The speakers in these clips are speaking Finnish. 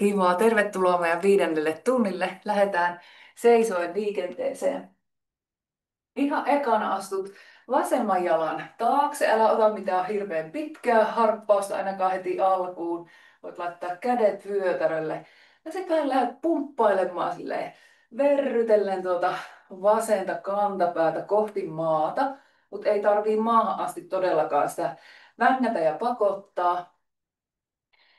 Kiva, tervetuloa meidän 5. tunnille. Lähdetään seisoen liikenteeseen. Ihan ekana astut vasemman jalan taakse. Älä ota mitään hirveän pitkää harppausta ainakaan heti alkuun. Voit laittaa kädet vyötärölle. Ja sitten lähdet pumppailemaan silleen, verrytellen tuota vasenta kantapäätä kohti maata. Mutta ei tarvii maahan asti todellakaan sitä vängätä ja pakottaa.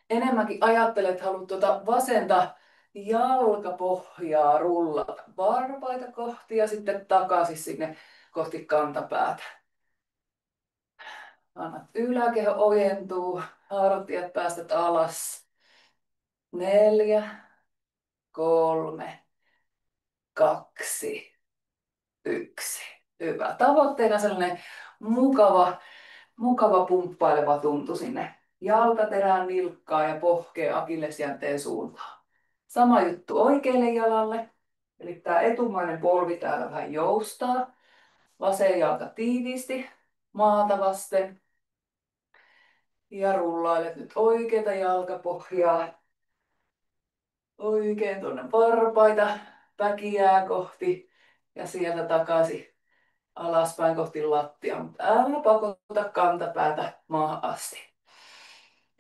Enemmänkin ajattelet, että haluat tuota vasenta jalkapohjaa rullata varpaita kohti ja sitten takaisin sinne kohti kantapäätä. Annat yläkeho ojentuu, hartiat päästät alas. 4, 3, 2, 1. Hyvä. Tavoitteena sellainen mukava pumppaileva tuntu sinne jalkaterään, nilkkaan ja pohkeen akillesjänteen suuntaan. Sama juttu oikealle jalalle. Eli tämä etumainen polvi täällä vähän joustaa. Vasen jalka tiiviisti maata vasten. Ja rullailet nyt oikeata jalkapohjaa oikein tuonne varpaita, päkiää kohti ja sieltä takaisin alaspäin kohti lattiaa. Mutta älä pakota kantapäätä maahan asti.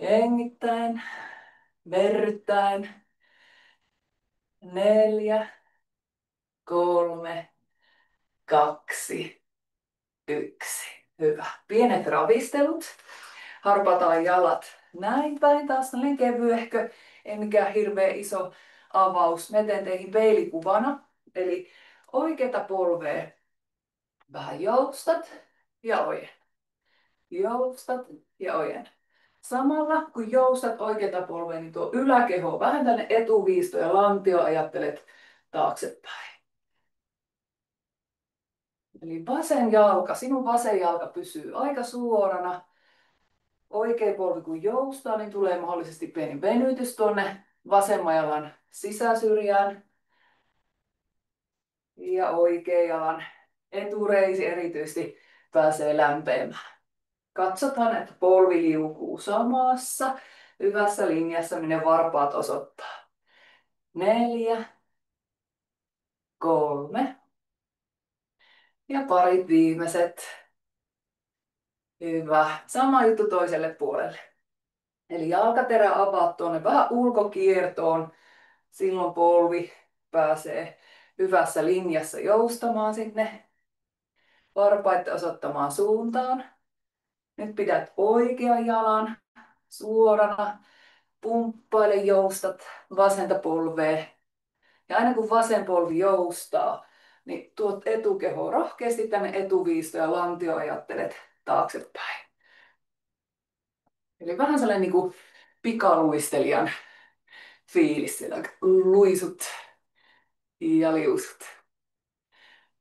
Hengittäen, verryttäen. 4, 3, 2, 1. Hyvä. Pienet ravistelut. Harpataan jalat näin päin. Taas tällainen kevyehkö. Ei mikään hirveä iso avaus. Mä teen teihin peilikuvana. Eli oikeata polvea vähän joustat ja ojen. Joustat ja ojen. Samalla kun joustat oikeata polvea, niin tuo yläkeho vähän tänne etuviisto ja lantio ajattelet taaksepäin. Eli sinun vasen jalka pysyy aika suorana. Oikea polvi kun joustaa, niin tulee mahdollisesti pieni venytys tuonne vasemman jalan sisäsyrjään. Ja oikean jalan etureisi erityisesti pääsee lämpeämään. Katsotaan, että polvi liukuu samassa hyvässä linjassa, minne varpaat osoittaa. 4, 3 ja parit viimeiset. Hyvä. Sama juttu toiselle puolelle. Eli jalkaterä avaat tuonne vähän ulkokiertoon. Silloin polvi pääsee hyvässä linjassa joustamaan sinne. Varpaita osoittamaan suuntaan. Nyt pidät oikean jalan suorana. Pumppaile, joustat vasenta polvea. Ja aina kun vasen polvi joustaa, niin tuot etukeho rohkeasti tänne etuviisto ja lantio ajattelet taaksepäin. Eli vähän sellainen niin kuin pikaluistelijan fiilis siellä. Luisut ja liusut.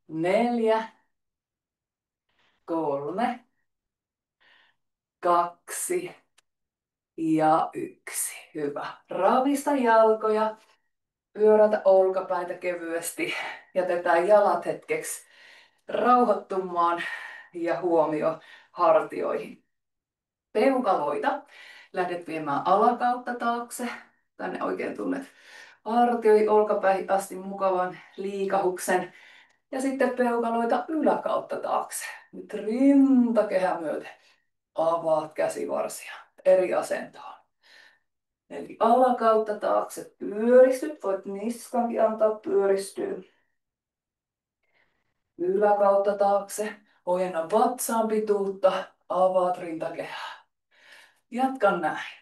4, 3, 2 ja 1. Hyvä. Ravista jalkoja. Pyörätä olkapäitä kevyesti. Jätetään jalat hetkeksi rauhoittumaan ja huomio hartioihin. Peukaloita lähdet viemään alakautta taakse. Tänne oikein tunnet hartioihin olkapäihin asti mukavan liikahuksen. Ja sitten peukaloita yläkautta taakse. Nyt rintakehä myöten avaat käsivarsia eri asentoon. Eli alakautta taakse pyöristyt. Voit niskankin antaa pyöristyä. Yläkautta taakse. Ojenna vatsaan pituutta. Avaat rintakehää. Jatka näin.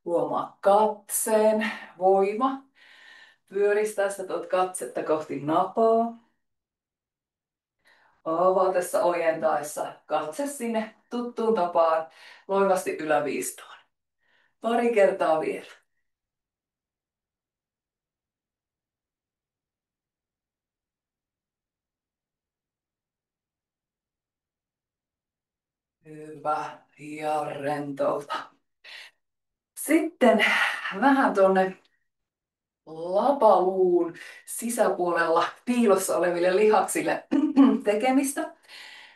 Huomaa katseen voima. Pyöristäessä tuot katsetta kohti napaa. Avatessa ojentaessa katse sinne tuttuun tapaan loivasti yläviistoon. Pari kertaa vielä. Hyvä. Ja rentouta. Sitten vähän tuonne lapaluun sisäpuolella piilossa oleville lihaksille tekemistä.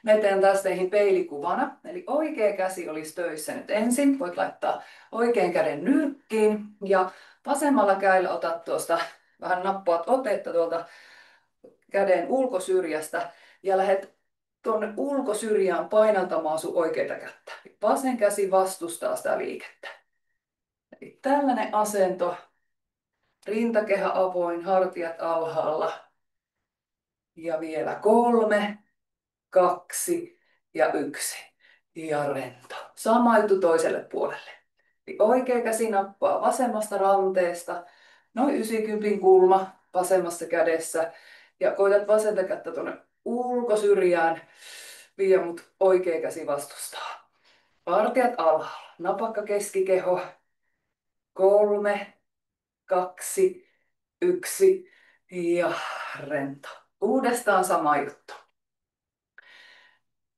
Me teen taas teihin peilikuvana. Eli oikea käsi olisi töissä nyt ensin. Voit laittaa oikean käden nyrkkiin ja vasemmalla kädellä otat tuosta, vähän nappaat otetta tuolta käden ulkosyrjästä ja lähdet tuonne ulkosyrjään painantamaan sun oikeita kättä. Vasen käsi vastustaa sitä liikettä. Eli tällainen asento, rintakehä avoin, hartiat alhaalla. Ja vielä 3, 2 ja 1. Ja rento. Sama juttu toiselle puolelle. Eli oikea käsi nappaa vasemmasta ranteesta, noin 90 kulma vasemmassa kädessä. Ja koitat vasenta kättä tuonne ulkosyrjään viedä, mut oikea käsi vastustaa. Hartiat alhaalla, napakka keskikeho. 3, 2, 1 ja rento. Uudestaan sama juttu.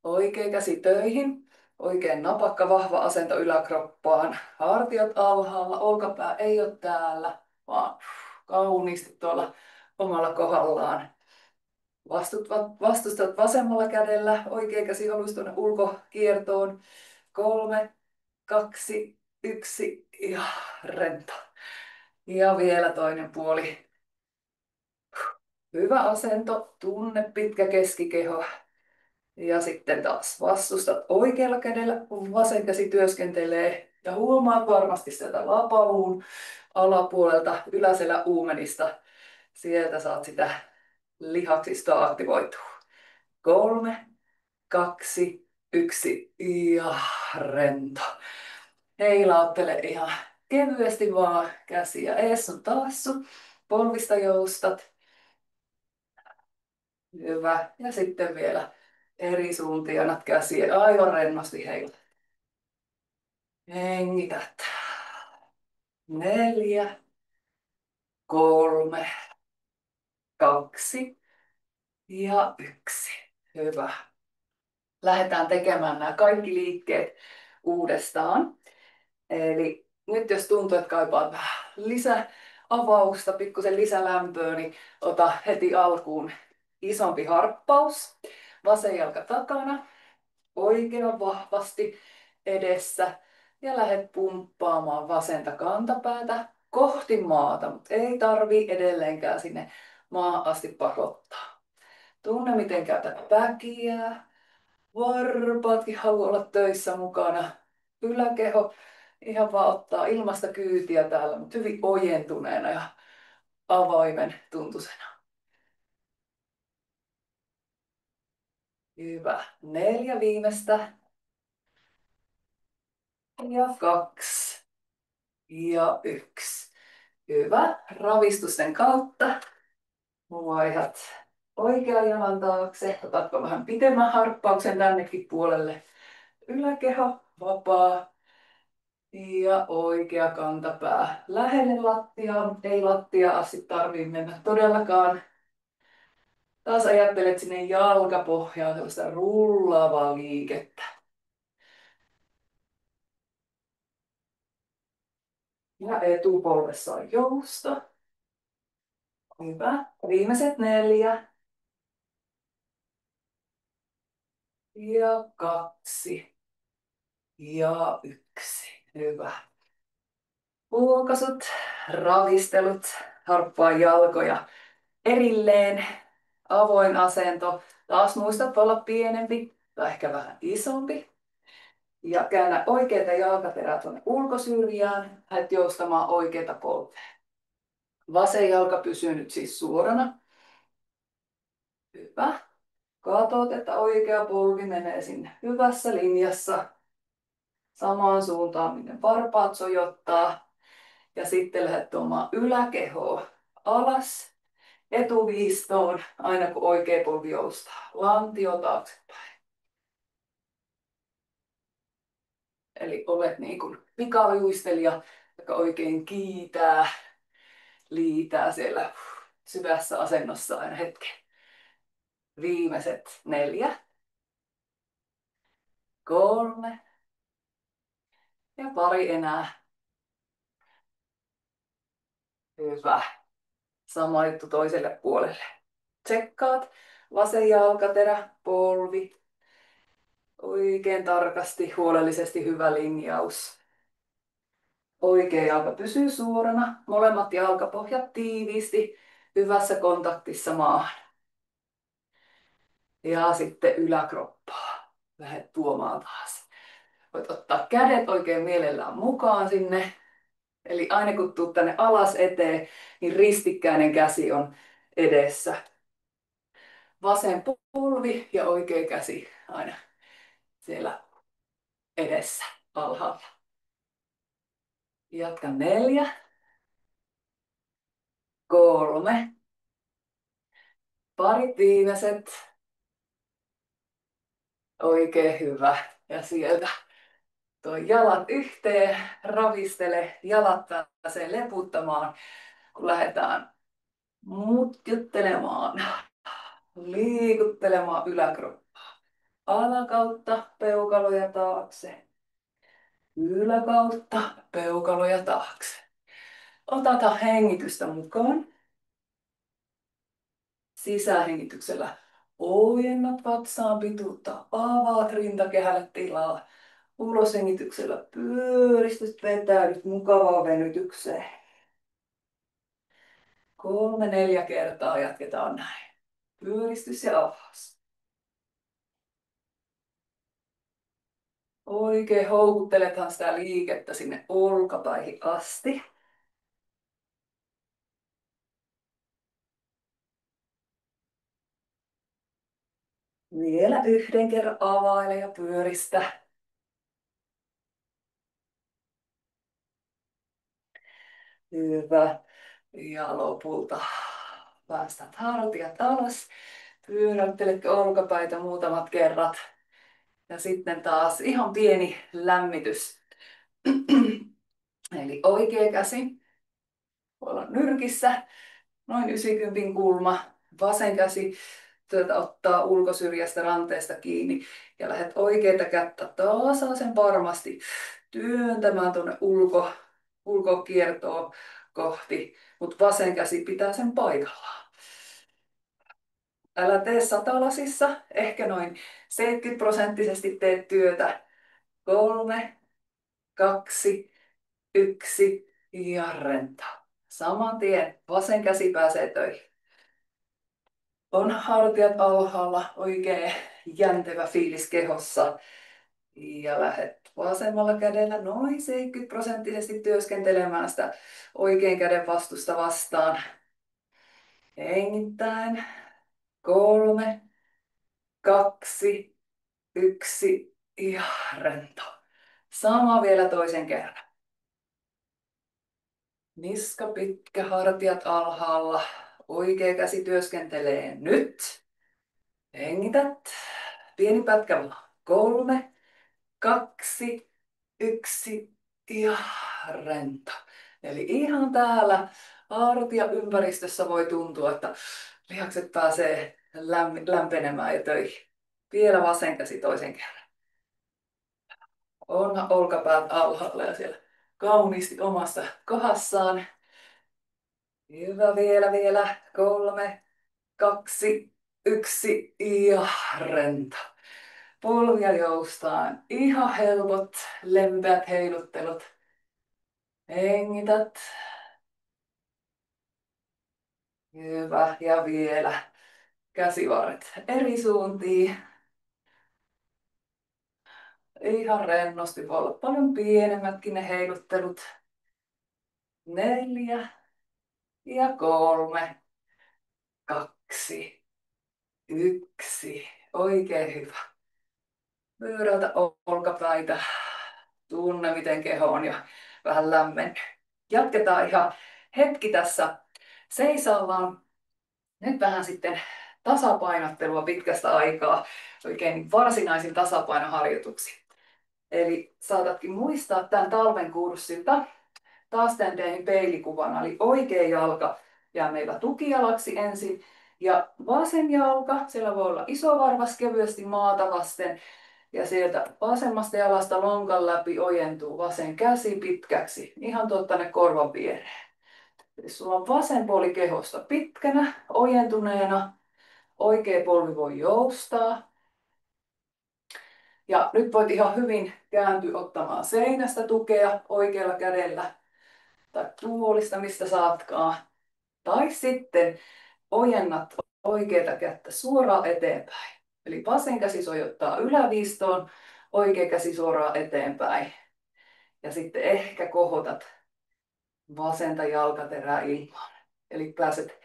Oikea käsi töihin. Oikein napakka vahva asento yläkroppaan. Hartiat alhaalla, olkapää ei ole täällä, vaan kauniisti tuolla omalla kohdallaan. Vastustat vasemmalla kädellä. Oikea käsi haluaisi tuonne ulkokiertoon. 3, 2, 1 ja rento. Ja vielä toinen puoli. Hyvä asento, tunne pitkä keskikeho. Ja sitten taas vastustat oikealla kädellä, kun vasen käsi työskentelee. Ja huomaat varmasti sieltä lapaluun alapuolelta yläselän uumenista. Sieltä saat sitä lihaksista aktivoitua. 3, 2, 1 ja rento. Heilauttele ihan kevyesti vaan käsiä ees sun taassu. Polvista joustat. Hyvä. Ja sitten vielä eri suuntiin annat käsiä aivan rennosti heilata. Hengität. 4, 3, 2 ja 1. Hyvä. Lähdetään tekemään nämä kaikki liikkeet uudestaan. Eli nyt jos tuntuu, että kaipaat vähän lisäavausta, pikkusen lisälämpöä, niin ota heti alkuun isompi harppaus. Vasen jalka takana, oikea vahvasti edessä ja lähdet pumppaamaan vasenta kantapäätä kohti maata, mutta ei tarvi edelleenkään sinne maan asti pakottaa. Tunne miten käytät päkiä, varpaatkin haluaa olla töissä mukana, yläkeho ihan vaan ottaa ilmasta kyytiä täällä, mutta hyvin ojentuneena ja avaimen tuntusena. Hyvä. 4 viimeistä. Ja 2. Ja 1. Hyvä. Ravistusten kautta vaihdat oikean jalan taakse. Otatko vähän pitemmän harppauksen tännekin puolelle. Yläkeho vapaa. Ja oikea kantapää lähelle lattiaa, mutta ei lattiaa asti tarvitse mennä todellakaan. Taas ajattelet sinne jalkapohjaan sellaista rullaavaa liikettä. Ja etupolvessa on jousto. Hyvä. Viimeiset 4. Ja 2. Ja 1. Hyvä. Puokasut, ravistelut, harppaa jalkoja erilleen. Avoin asento. Taas muistat olla pienempi tai ehkä vähän isompi. Ja käännä oikeita jalkaperää tuonne ulkosyrjään. Lähdet joustamaan oikeita polvea. Vasen jalka pysyy nyt siis suorana. Hyvä. Katot, että oikea polvi menee sinne hyvässä linjassa. Samaan suuntaan, minne varpaat sojottaa. Ja sitten lähdet tuomaan yläkehoa alas. Etuviistoon, aina kun oikea polvi joustaa. Lantio taaksepäin. Eli olet niin kuin pikaluistelija, joka oikein kiitää, liitää siellä syvässä asennossa aina hetken. Viimeiset 4, 3 ja pari enää. Hyvä. Sama juttu toiselle puolelle. Tsekkaat vasen jalkaterä, polvi, Oikein tarkasti, huolellisesti hyvä linjaus. Oikea jalka pysyy suorana, molemmat jalkapohjat tiiviisti, hyvässä kontaktissa maahan. Ja sitten yläkroppaa. Lähdet tuomaan taas. Voit ottaa kädet oikein mielellään mukaan sinne. Eli aina kun tuut tänne alas eteen, niin ristikkäinen käsi on edessä. Vasen polvi ja oikea käsi aina siellä edessä alhaalla. Jatka 4, 3, parit viimeiset. Oikein hyvä. Ja sieltä tuo jalat yhteen, ravistele, jalat pääsee leputtamaan, kun lähdetään mutjuttelemaan, liikuttelemaan yläkroppaa. Alakautta peukaloja taakse, yläkautta peukaloja taakse. Otata hengitystä mukaan. Sisähengityksellä ojennat vatsaan pituutta, avaat rintakehälle tilaa. Uloshengityksellä pyöristyt, vetäydyt mukavaan venytykseen. 3-4 kertaa jatketaan näin. Pyöristys ja avaus. Oikein houkuttelethan sitä liikettä sinne olkapäihin asti. Vielä yhden kerran availe ja pyöristä. Hyvä. Ja lopulta päästät hartiat alas. Pyöräytteletkö olkapäitä muutamat kerrat. Ja sitten taas ihan pieni lämmitys. Eli oikea käsi voi olla nyrkissä, noin 90 kulma. Vasen käsi ottaa ulkosyrjästä ranteesta kiinni ja lähdet oikeita kättä tasaisen varmasti työntämään tuonne ulkokiertoon kohti, mutta vasen käsi pitää sen paikallaan. Älä tee satalasissa, ehkä noin 70% teet työtä. 3, 2, 1 ja rento. Saman tien vasen käsi pääsee töihin. On hartiat alhaalla, oikein jäntevä fiilis kehossa. Ja lähdet vasemmalla kädellä noin 70% työskentelemään sitä oikein käden vastusta vastaan. Hengittäen. 3, 2, 1 ja rento. Sama vielä toisen kerran. Niska pitkä, hartiat alhaalla. Oikea käsi työskentelee nyt. Hengität. Pieni pätkä vaan. 3, 2, 1 ja rento. Eli ihan täällä hartiaympäristössä voi tuntua, että lihakset pääsee lämpenemään ja töihin. Vielä vasen käsi toisen kerran. Onhan olkapäät alhaalla ja siellä kauniisti omassa kohdassaan. Hyvä vielä. 3, 2, 1 ja rento. Polvia joustaan. Ihan helpot, lempeät heiluttelut. Hengität. Hyvä. Ja vielä käsivarret eri suuntiin. Ihan rennosti. Voi olla paljon pienemmätkin ne heiluttelut. 4 ja 3, 2, 1. Oikein hyvä. Pyöräytä olkapäitä. Tunne, miten keho on jo vähän lämmennyt. Jatketaan ihan hetki tässä seisaallaan. Nyt vähän sitten tasapainottelua pitkästä aikaa. Oikein varsinaisin tasapainoharjoituksiin. Eli saatatkin muistaa tämän talven kurssilta taas tämän tein peilikuvana. Eli oikea jalka jää meillä tukijalaksi ensin. Ja vasen jalka, siellä voi olla iso varvas kevyesti maata vasten. Ja sieltä vasemmasta jalasta lonkan läpi ojentuu vasen käsi pitkäksi, ihan tänne korvan viereen. Eli sulla on vasen puoli kehosta pitkänä, ojentuneena. Oikea polvi voi joustaa. Ja nyt voit ihan hyvin kääntyä ottamaan seinästä tukea oikealla kädellä tai tuolista, mistä saatkaan. Tai sitten ojennat oikeata kättä suoraan eteenpäin. Eli vasen käsi sojottaa yläviistoon, oikea käsi suoraan eteenpäin. Ja sitten ehkä kohotat vasenta jalkaterää ilmaan. Eli pääset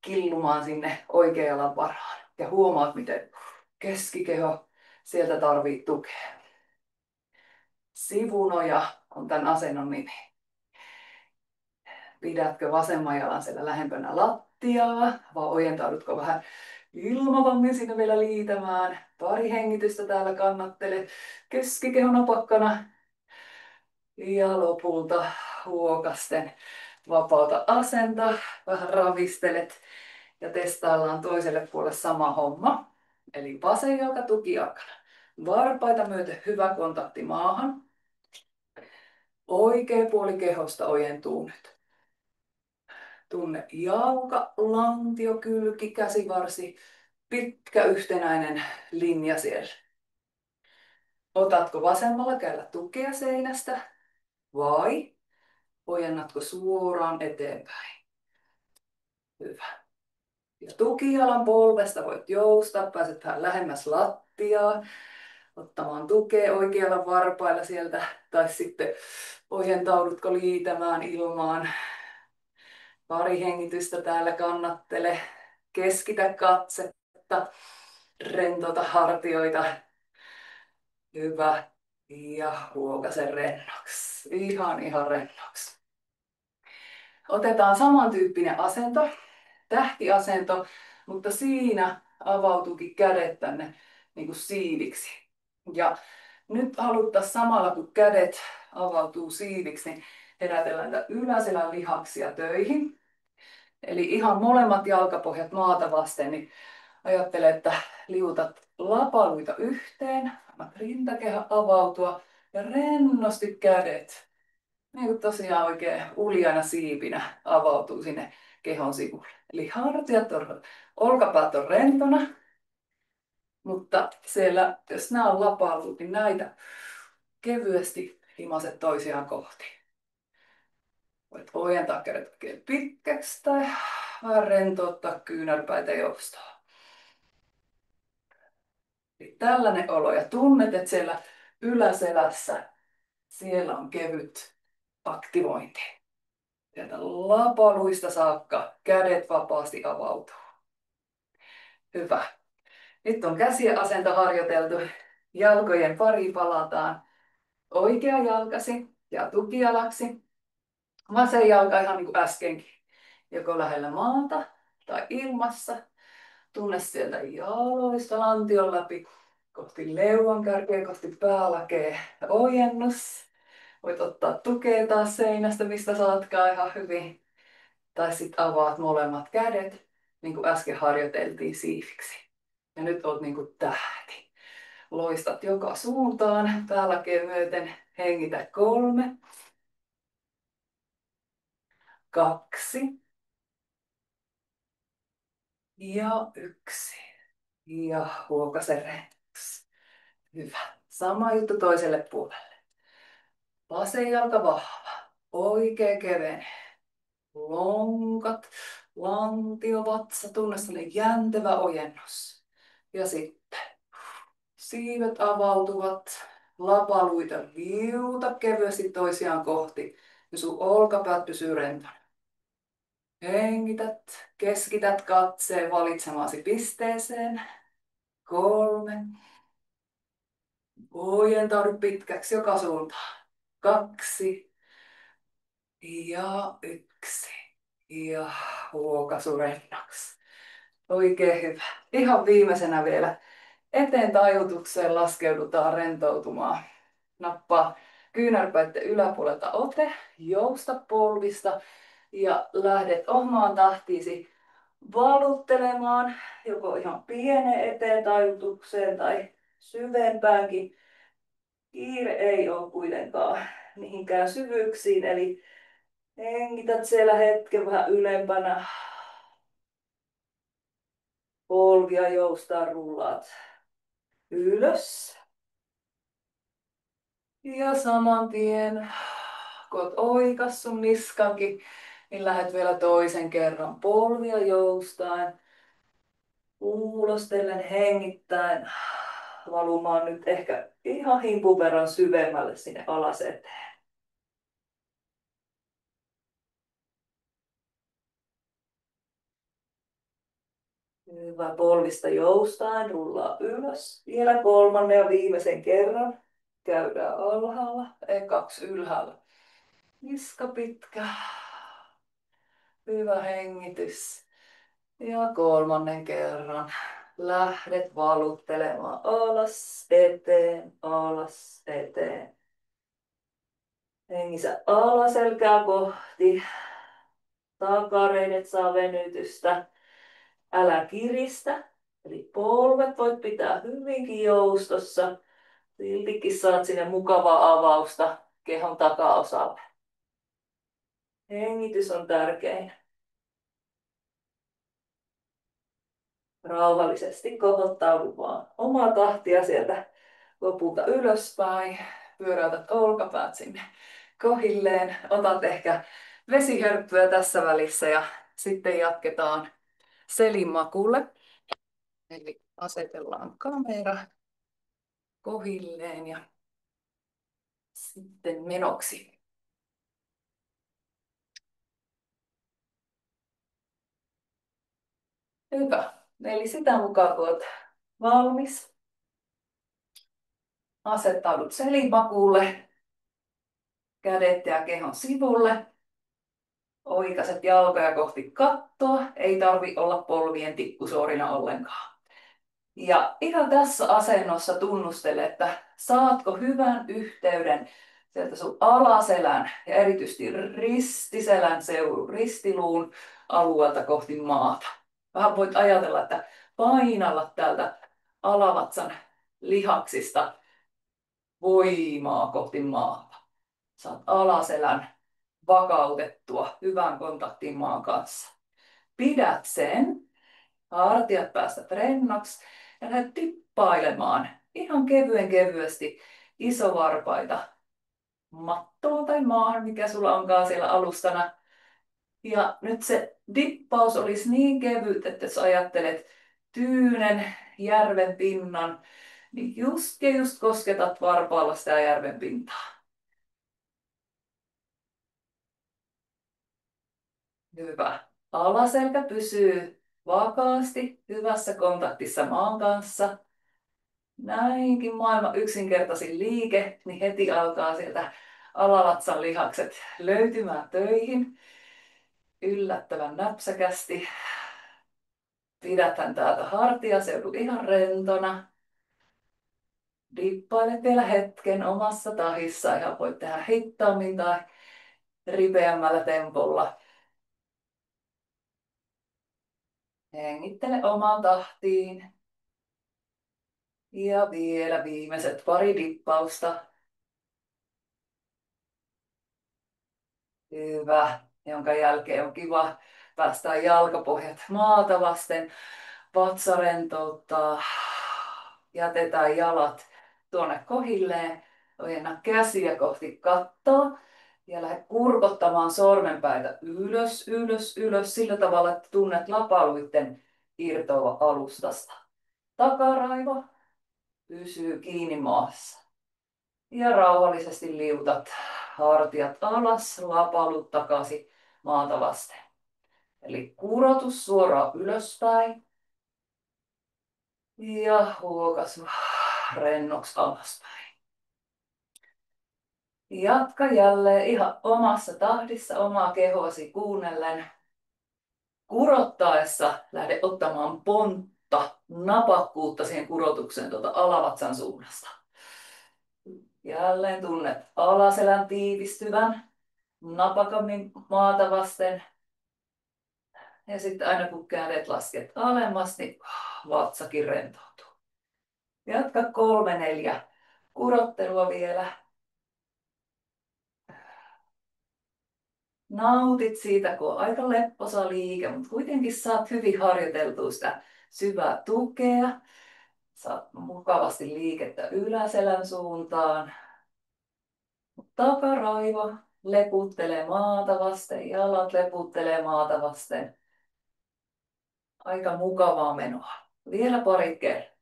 killumaan sinne oikean jalan varaan. Ja huomaat, miten keskikeho sieltä tarvii tukea. Sivunoja on tämän asennon nimi. Pidätkö vasemman jalan siellä lähempänä lattiaa, vai ojentaudutko vähän ilmavammin siinä vielä liitämään? Pari hengitystä täällä kannattele. Keskikeho napakkana. Ja lopulta huokasten vapauta asenta. Vähän ravistelet ja testaillaan toiselle puolelle sama homma. Eli vasen jalka tukijalkana. Varpaita myöten hyvä kontakti maahan. Oikea puoli kehosta ojentuu nyt. Tunne jalka, lantio, kylki, käsivarsi. Pitkä yhtenäinen linja siellä. Otatko vasemmalla kädellä tukea seinästä vai ojennatko suoraan eteenpäin? Hyvä. Ja tukijalan polvesta voit joustaa, pääset vähän lähemmäs lattiaa, ottamaan tukea oikealla varpailla sieltä, tai sitten ojentaudutko liitämään ilmaan. Pari hengitystä täällä kannattele, keskitä katsetta, rentouta hartioita. Hyvä. Ja huokaise rennoksi. Ihan rennoksi. Otetaan samantyyppinen asento, tähtiasento, mutta siinä avautuukin kädet tänne niin kuin siiviksi. Ja nyt haluttaisiin samalla kun kädet avautuu siiviksi, niin herätellään näitä yläselän lihaksia töihin. Eli ihan molemmat jalkapohjat maata vasten, niin ajattele, että liutat lapaluita yhteen, annat rintakehä avautua ja rennosti kädet. Niin kuin tosiaan oikein uljana siipinä avautuu sinne kehon sivulle. Eli hartiat on, olkapäät on rentona, mutta siellä, jos nämä on lapallut, niin näitä kevyesti himaset toisiaan kohti. Voit ojentaa kädet oikein pitkäksi tai vähän rentouttaa kyynärpäitä joustaa. Eli tällainen olo ja tunnet, että siellä yläselässä siellä on kevyt aktivointi. Sieltä lapaluista saakka kädet vapaasti avautuu. Hyvä. Nyt on käsien asento harjoiteltu. Jalkojen pariin palataan. Oikea jalkasi ja tukijalaksi. Vasen jalka ihan niin kuin äskenkin. Joko lähellä maata tai ilmassa. Tunne sieltä jaloista lantion läpi kohti leuankärkeä, kohti päälakea. Ojennus. Voit ottaa tukea taas seinästä, mistä saatkaan ihan hyvin. Tai sitten avaat molemmat kädet, niin kuin äsken harjoiteltiin siiviksi. Ja nyt oot niin kuin tähti. Loistat joka suuntaan, päälakeen myöten. Hengitä 3, 2 ja 1. Ja huokaise rennoksi. Hyvä. Sama juttu toiselle puolelle. Vasen jalka vahva. Oikea kevenee. Lonkat, lantio, vatsa, tunne sellainen jäntevä ojennus. Ja sitten siivet avautuvat, lapaluita liuta kevyesti toisiaan kohti ja sun olkapäät pysyy rentona. Hengität, keskität katseen valitsemaasi pisteeseen. 3. Ojentaudu pitkäksi joka suuntaan. 2 ja 1. Ja huokaisu rennoksi. Oikein hyvä. Ihan viimeisenä vielä eteen tajutukseen laskeudutaan rentoutumaan. Nappaa kyynärpäitten yläpuolelta ote, jousta polvista ja lähdet omaan tahtiisi valuttelemaan joko ihan pienen eteen tajutukseen tai syvempäänkin. Kiire ei ole kuitenkaan mihinkään syvyyksiin, eli hengität siellä hetken vähän ylempänä. Polvia joustaa, rullaat ylös. Ja saman tien, kun oot oikas sun niskankin, niin lähdet vielä toisen kerran polvia joustaen, kuulostellen, hengittäen, valumaan nyt ehkä ihan himpun verran syvemmälle sinne alas eteen. Hyvä, polvista joustaen, rullaa ylös. Vielä kolmannen ja viimeisen kerran. Käydään alhaalla, ekaksi ylhäällä. Niska pitkä. Hyvä hengitys. Ja kolmannen kerran. Lähdet valuttelemaan alas, eteen, alas, eteen. Hengissä alaselkää kohti. Takareidet saa venytystä. Älä kiristä. Eli polvet voit pitää hyvinkin joustossa. Siltikin saat sinne mukavaa avausta kehon takaosalle. Hengitys on tärkein. Rauhallisesti kohottaudu vaan omaa tahtia sieltä lopulta ylöspäin. Pyöräytät olkapäät sinne kohilleen. Otat ehkä vesihörppyä tässä välissä ja sitten jatketaan selimakulle. Eli asetellaan kamera kohilleen ja sitten menoksi. Hyvä. Eli sitä mukaan kun olet valmis, asettaudut selimakulle, kädet ja kehon sivulle. Oikaiset jalkoja kohti kattoa, ei tarvi olla polvien tikkusuorina ollenkaan. Ja ihan tässä asennossa tunnustele, että saatko hyvän yhteyden sieltä sun alaselän ja erityisesti ristiselän ristiluun alueelta kohti maata. Vähän voit ajatella, että painalla täältä alavatsan lihaksista voimaa kohti maata. Saat alaselän vakautettua hyvän kontaktin maan kanssa. Pidät sen, hartiat päästä rennoksi ja lähdet tippailemaan ihan kevyen kevyesti isovarpaita mattoon tai maahan, mikä sulla onkaan siellä alustana. Ja nyt se dippaus olisi niin kevyt, että jos ajattelet tyynen järven pinnan, niin just ja just kosketat varpaalla sitä järven pintaa. Hyvä. Alaselkä pysyy vakaasti hyvässä kontaktissa maan kanssa. Näinkin maailman yksinkertaisin liike, niin heti alkaa sieltä alavatsan lihakset löytymään töihin. Yllättävän näpsäkästi. Pidäthän täältä hartiaseudu ihan rentona. Dippailet vielä hetken omassa tahissa. Ihan voit tehdä hitaammin tai ripeämmällä tempolla. Hengittele omaan tahtiin. Ja vielä viimeiset pari dippausta. Hyvä. Jonka jälkeen on kiva päästää jalkapohjat maata vasten. Vatsa rentouttaa. Jätetään jalat tuonne kohilleen. Ojenna käsiä kohti kattoa. Ja lähde kurkottamaan sormenpäitä ylös, ylös, ylös sillä tavalla, että tunnet lapaluitten irtoava alustasta. Takaraivo pysyy kiinni maassa. Ja rauhallisesti liutat hartiat alas, lapalut takaisin maata vasten. Eli kurotus suoraan ylöspäin. Ja huokas rennoksi alaspäin. Jatka jälleen ihan omassa tahdissa omaa kehoasi kuunnellen. Kurottaessa lähde ottamaan pontta, napakkuutta siihen kurotukseen tuota alavatsan suunnasta. Jälleen tunnet alaselän tiivistyvän napakammin maata vasten. Ja sitten aina kun kädet lasket alemmas, niin vatsakin rentoutuu. Jatka 3-4 kurottelua vielä. Nautit siitä, kun on aika lepposa liike, mutta kuitenkin saat hyvin harjoiteltua sitä syvää tukea. Saat mukavasti liikettä yläselän suuntaan. takaraivo leputtelee maata vasten, jalat leputtelee maata vasten. Aika mukavaa menoa. Vielä pari kertaa.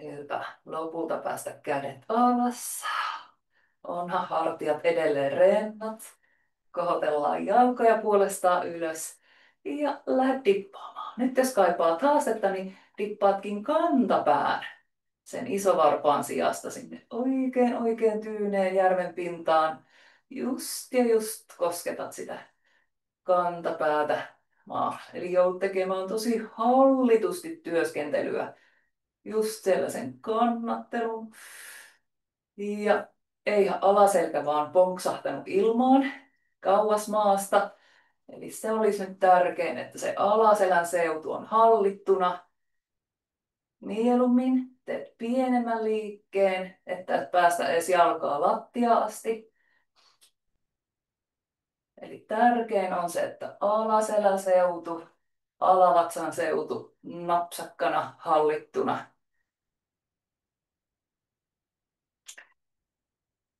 Hyvä. Lopulta päästä kädet alas. Onhan hartiat edelleen rennot. Kohotellaan jalkoja puolestaan ylös ja lähdet dippaamaan. Nyt jos kaipaat haastetta, niin dippaatkin kantapään sen isovarpaan sijasta sinne oikein tyyneen järven pintaan. Just ja just kosketat sitä kantapäätä maahan. Eli joudut tekemään tosi hallitusti työskentelyä. Just sellaisen kannattelun. Ja ei alaselkä vaan ponksahtanut ilmaan kauas maasta. Eli se olisi nyt tärkein, että se alaselän seutu on hallittuna. Mieluummin teet pienemmän liikkeen, että et päästä edes jalkaa lattiaan asti. Eli tärkein on se, että alaselän seutu, alavatsan seutu napsakkana hallittuna.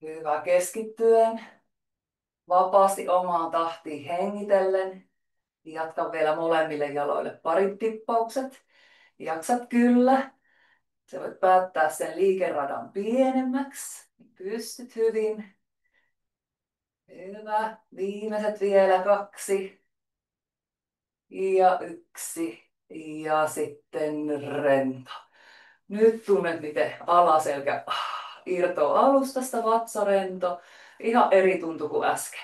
Hyvä, keskittyen vapaasti omaan tahtiin hengitellen. Jatka vielä molemmille jaloille parit tippaukset. Jaksat kyllä. Sä voit päättää sen liikeradan pienemmäksi. Pystyt hyvin. Hyvä. Viimeiset vielä 2. Ja 1. Ja sitten rento. Nyt tunnet, miten alaselkä irtoo alustasta, vatsarento. Ihan eri tuntu kuin äsken.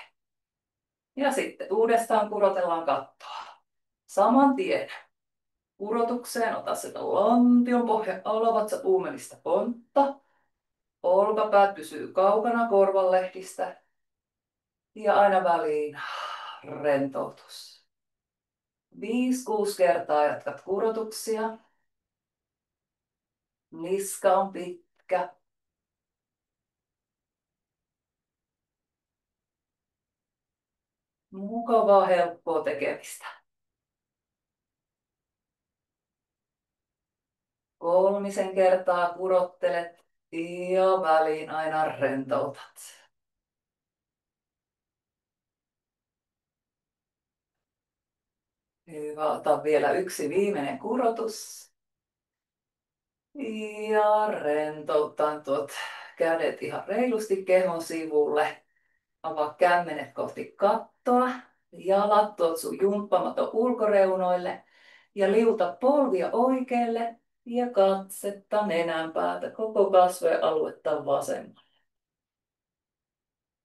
Ja sitten uudestaan kurotellaan kattoa. Saman tien. Kurotukseen ota sitä lantion pohjan alavatsa uumenista pontta. Olkapäät pysyy kaukana korvanlehdistä. Ja aina väliin rentoutus. 5-6 kertaa jatkat kurotuksia. Niska on pitkä. Mukavaa, helppoa tekemistä. 3 kertaa kurottelet ja väliin aina rentoutat. Hyvä, ota vielä 1 viimeinen kurotus. Ja rentouttaan tuot kädet ihan reilusti kehon sivulle. Avaa kämmenet kohti kattoa. Jalat tuot sun jumppamaton ulkoreunoille. Ja liuta polvia oikealle ja katsetta nenänpäätä koko kasvojen aluetta vasemmalle.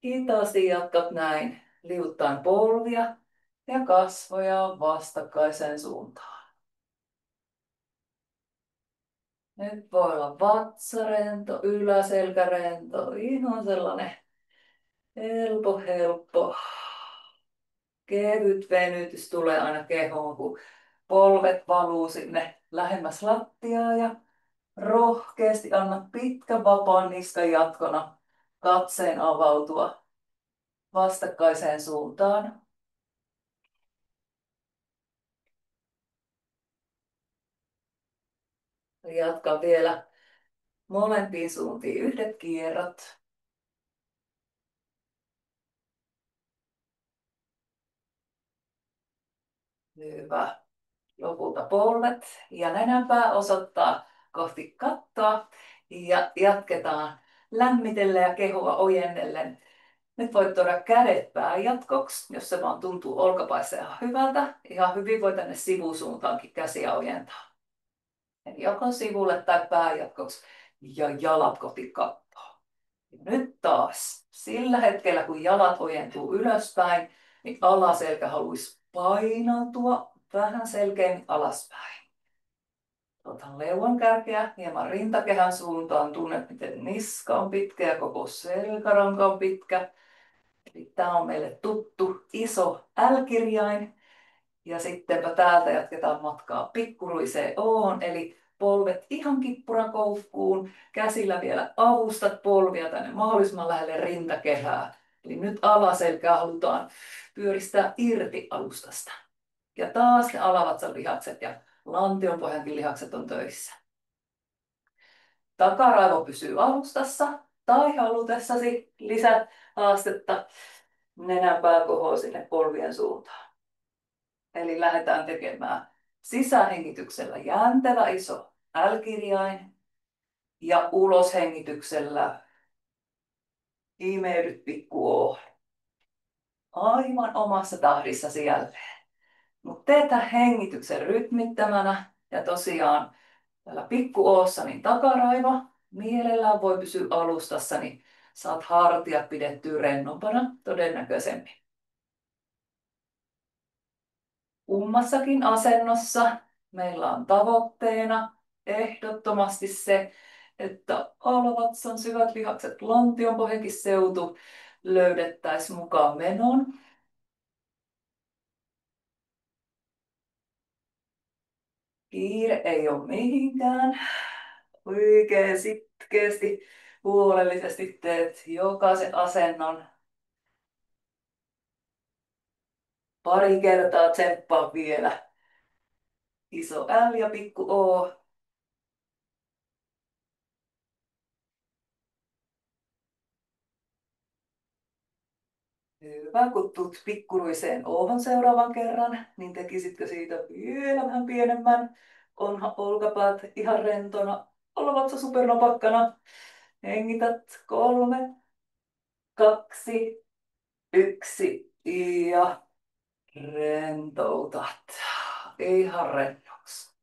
Hitaasti jatkat näin, liuttaen polvia ja kasvoja vastakkaiseen suuntaan. Nyt voi olla vatsarento, yläselkärento, ihan sellainen helppo. Kevyt venytys tulee aina kehoon, kun polvet valuu sinne lähemmäs lattiaa ja rohkeasti anna pitkän vapaan niskan jatkona katseen avautua vastakkaiseen suuntaan. Jatka vielä molempiin suuntiin 1 kierrot. Hyvä. Lopulta polvet ja nenänpää osoittaa kohti kattoa ja jatketaan lämmitellen ja kehoa ojennellen. Nyt voit tuoda kädet pään jatkoksi, jos se vaan tuntuu olkapäissä ihan hyvältä. Ihan hyvin voi tänne sivusuuntaankin käsiä ojentaa. Eli joko sivulle tai pään jatkoksi ja jalat kohti kattoa. Ja nyt taas sillä hetkellä, kun jalat ojentuu ylöspäin, niin alaselkä haluaisi painautua vähän selkeämmin alaspäin. Otan leuan kärkeä hieman rintakehän suuntaan. Tunnet, miten niska on pitkä ja koko selkäranka on pitkä. Eli tämä on meille tuttu iso L-kirjain. Ja sittenpä täältä jatketaan matkaa pikkuruiseen O:hon, eli polvet ihan kippurakoukkuun. Käsillä vielä avustat polvia tänne mahdollisimman lähelle rintakehää. Eli nyt alaselkää halutaan pyöristää irti alustasta. Ja taas ne alavatsan lihakset ja lantionpohjankin lihakset on töissä. Takaraivo pysyy alustassa tai halutessasi lisät haastetta nenänpää kohoo sinne polvien suuntaan. Eli lähdetään tekemään sisähengityksellä jääntevä iso L-kirjain ja uloshengityksellä imeydyt pikku O. Aivan omassa tahdissasi jälleen. Mutta teetä hengityksen rytmittämänä ja tosiaan tällä pikku O:ssa niin takaraiva mielellään voi pysyä alustassa, niin saat hartiat pidettyä rennompana todennäköisemmin. Kummassakin asennossa meillä on tavoitteena ehdottomasti se, että alavatsan syvät lihakset, lantionpohjankin seutu löydettäisiin mukaan menoon. Kiire ei ole mihinkään. Oikein sitkeästi, huolellisesti teet jokaisen asennon. Pari kertaa tsemppaa vielä. Iso L ja pikku O. Hyvä, kun tulet pikkuruiseen O:hon seuraavan kerran, niin tekisitkö siitä vielä vähän pienemmän? Onhan olkapäät ihan rentona, olavatko supernapakkana. Hengität 3, 2, 1 ja rentoutat. Ihan rennoksi.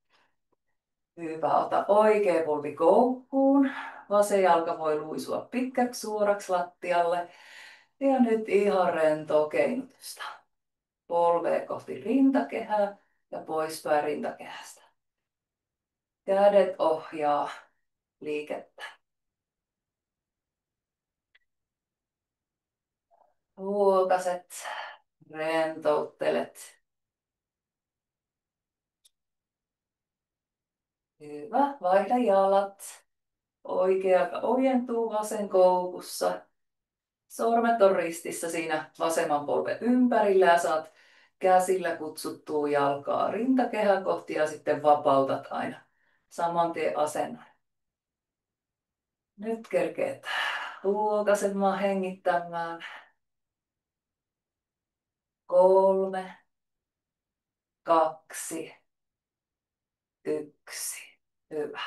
Hyvä, ota oikea polvi koukkuun. Vasen jalka voi luisua pitkäksi suoraksi lattialle. Ja nyt ihan rentoa keinutusta. Polvea kohti rintakehää ja poispäin rintakehästä. Kädet ohjaa liikettä. Huokaset, rentouttelet. Hyvä, vaihda jalat. Oikea jalka ojentuu vasen koukussa. Sormet on ristissä siinä vasemman polven ympärillä ja saat käsillä kutsuttua jalkaa rintakehää kohti ja sitten vapautat aina saman tien asennon. Nyt kerkeet huokasemaan hengittämään. 3, 2, 1. Hyvä.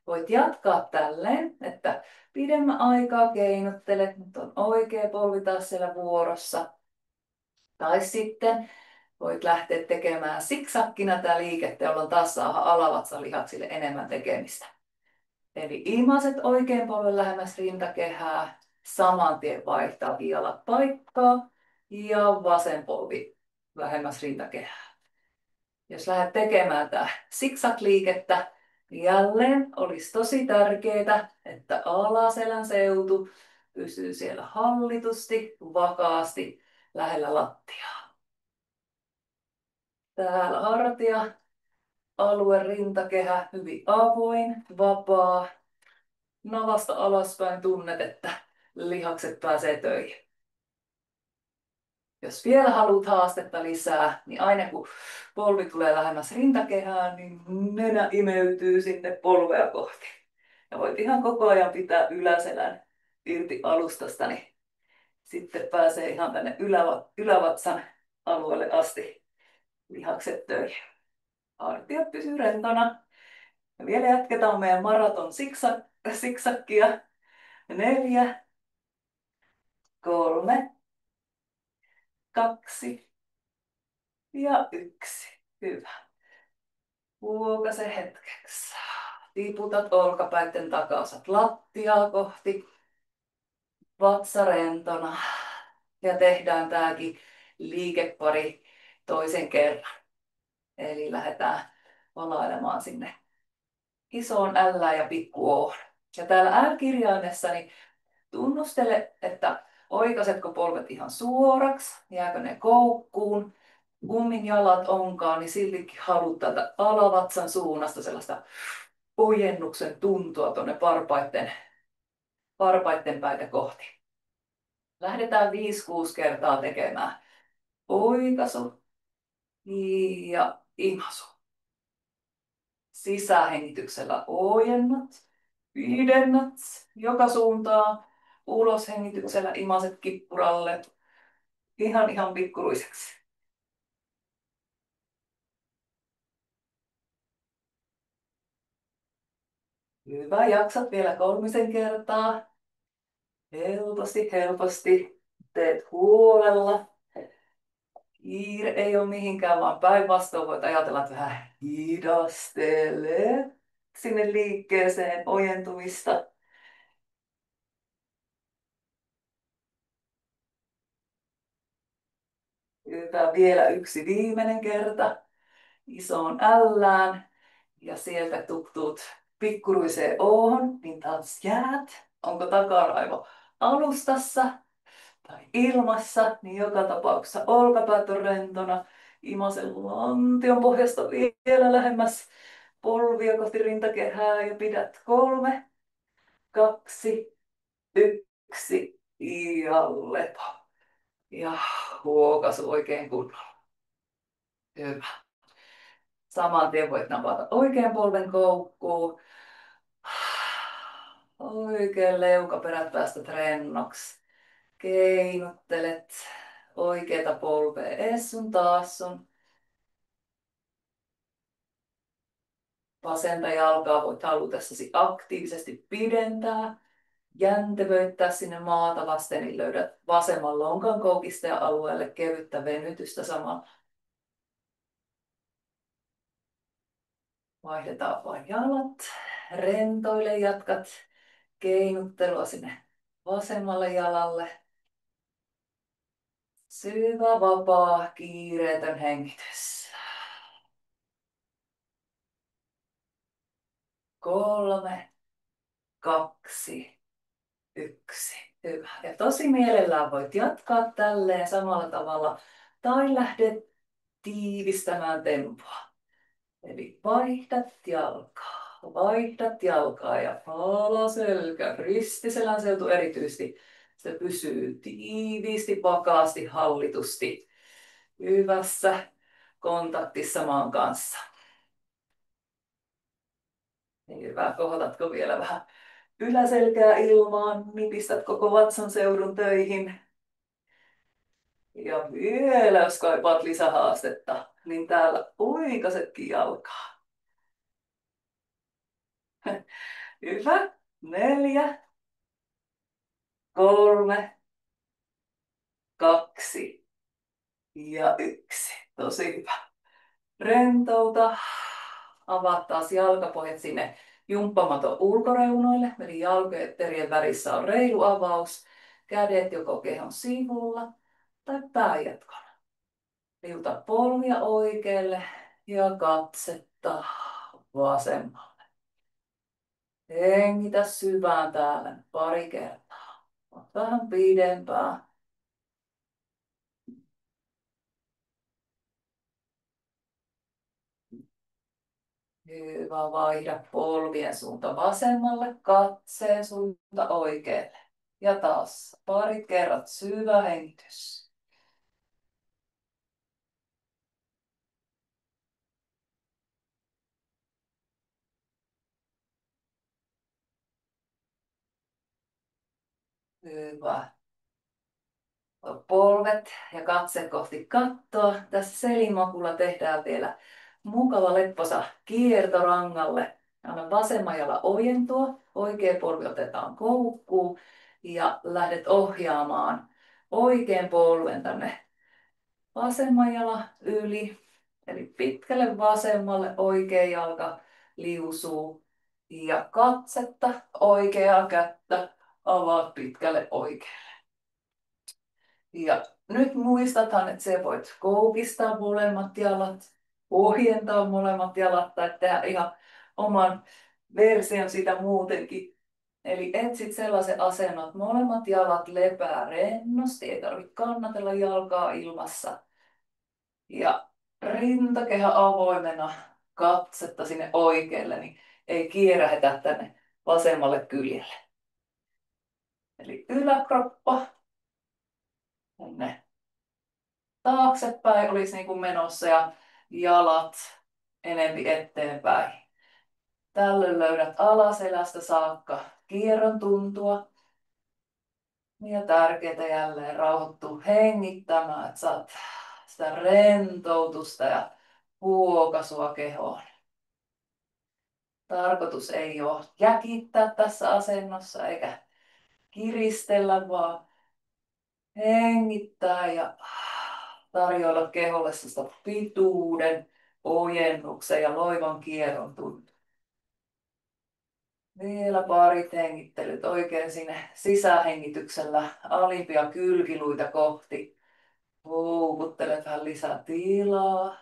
Voit jatkaa tälleen, että pidemmän aikaa keinottelet, mutta on oikea polvi taas siellä vuorossa. Tai sitten voit lähteä tekemään siksakkina tätä liikettä, jolloin taas saa alavatsanlihaksille enemmän tekemistä. Eli imaset oikein polven lähemmäs rintakehää, saman tien vaihtaa jalat paikkaa ja vasen polvi lähemmäs rintakehää. Jos lähdet tekemään tätä siksak-liikettä, niin jälleen olisi tosi tärkeää, että alaselän seutu pysyy siellä hallitusti, vakaasti lähellä lattiaa. Täällä hartia, alue, rintakehä, hyvin avoin, vapaa. Navasta alaspäin tunnet, että lihakset pääsee töihin. Jos vielä haluat haastetta lisää, niin aina kun polvi tulee lähemmäs rintakehään, niin nenä imeytyy sinne polvea kohti. Ja voit ihan koko ajan pitää yläselän irti alustasta, niin sitten pääsee ihan tänne ylävatsan alueelle asti lihakset töihin. Hartiat pysyy rentona. Ja vielä jatketaan meidän maraton siksakkia. 4, 3, 2 ja 1. Hyvä. Huokase hetkeksi. Tiputat olkapäitten takaosat lattiaa kohti. Vatsa rentona. Ja tehdään tääkin liikepari toisen kerran. Eli lähdetään valailemaan sinne isoon L ja pikku O. Ja täällä L-kirjaimessa niin tunnustele, että oikaisetko polvet ihan suoraksi, jääkö ne koukkuun, kummin jalat onkaan, niin siltikin haluat täältä alavatsan suunnasta sellaista ojennuksen tuntua tuonne varpaitten päitä kohti. Lähdetään 5-6 kertaa tekemään. Oikaisu, Ja imaisu. Sisähengityksellä ojennat, pidennät joka suuntaan. Uloshengityksellä imaset kippuralle. Ihan pikkuruiseksi. Hyvä, jaksat vielä 3 kertaa. Helposti. Teet huolella. Kiire ei ole mihinkään, vaan päinvastoin voit ajatella, että vähän hidastelee sinne liikkeeseen ojentumista. Hyvä, vielä yksi viimeinen kerta isoon ällään. Ja sieltä tuktuut pikkuruiseen oohon, niin taas jäät. Onko takaraivo alustassa tai ilmassa, niin joka tapauksessa olkapäät on rentona. Imasen lantion pohjasta vielä lähemmäs polvia kohti rintakehää ja pidät 3, 2, 1 ja lepo. Ja huokasu oikein kunnolla. Hyvä. Saman tien voit napata oikean polven koukkuun. Oikein leukaperät päästä rennoksi. Keinuttelet oikeata polvea ees sun taas sun. Vasenta jalkaa voit halutessasi aktiivisesti pidentää. Jäntevöittää sinne maata vasten, niin löydät vasemman lonkan koukistajan alueelle kevyttä venytystä samalla. Vaihdetaan vain jalat. Rentoille jatkat keinuttelua sinne vasemmalle jalalle. Syvä, vapaa, kiireetön hengitys. 3, 2, 1. Hyvä. Ja tosi mielellään voit jatkaa tälleen samalla tavalla tai lähdet tiivistämään tempoa. Eli vaihdat jalkaa ja alaselkä, ristiselän seutu erityisesti. Se pysyy tiiviisti, vakaasti, hallitusti hyvässä kontaktissa maan kanssa. Hyvä, kohotatko vielä vähän yläselkää ilmaan, nipistät koko vatsan seudun töihin. Ja vielä, jos kaipaat lisähaastetta, niin täällä uikasetkin jalkaa. Hyvä. 4, 3, 2 ja 1. Tosi hyvä. Rentouta. Avaa taas jalkapohjat sinne jumppamaton ulkoreunoille. Eli jalkojen värissä on reilu avaus. Kädet joko kehon sivulla tai pääjatkona. Liuta polvia oikealle ja katsetta vasemmalle. Hengitä syvään täällä 2 kertaa. Ota vähän pidempään. Hyvä, vaihda polvien suunta vasemmalle, katseen suunta oikealle. Ja taas 2 kerrat syvä hengitys. Hyvä. Polvet ja katse kohti kattoa. Tässä selimakulla tehdään vielä mukava lepposa kierto rangalle. Anna vasemman jalan ojentua, oikea polvi otetaan koukkuun ja lähdet ohjaamaan oikean polven tänne vasemman jalan yli. Eli pitkälle vasemmalle oikea jalka liusuu ja katsetta oikeaa kättä avaat pitkälle oikealle. Ja nyt muistathan, että sä voit koukistaa molemmat jalat, ohjentaa molemmat jalat tai tehdä ihan oman version sitä muutenkin. Eli etsit sellaisen asennon, että molemmat jalat lepää rennosti, ei tarvitse kannatella jalkaa ilmassa. Ja rintakehä avoimena, katsetta sinne oikealle, niin ei kierähetä tänne vasemmalle kyljelle. Eli yläkroppa tänne taaksepäin olisi niin kuin menossa ja jalat enempi eteenpäin. Tällöin löydät alaselästä saakka kierron tuntua. Ja tärkeää jälleen rauhoittua hengittämään, että saat sitä rentoutusta ja huokaisua kehoon. Tarkoitus ei ole jäkittää tässä asennossa eikä kiristellä, vaan hengittää ja tarjoilla keholle sitä pituuden, ojennuksen ja loivan kierron tuntua. Vielä parit hengittelyt oikein sinne sisähengityksellä alimpia kylkiluita kohti. Houkuttelet vähän lisää tilaa.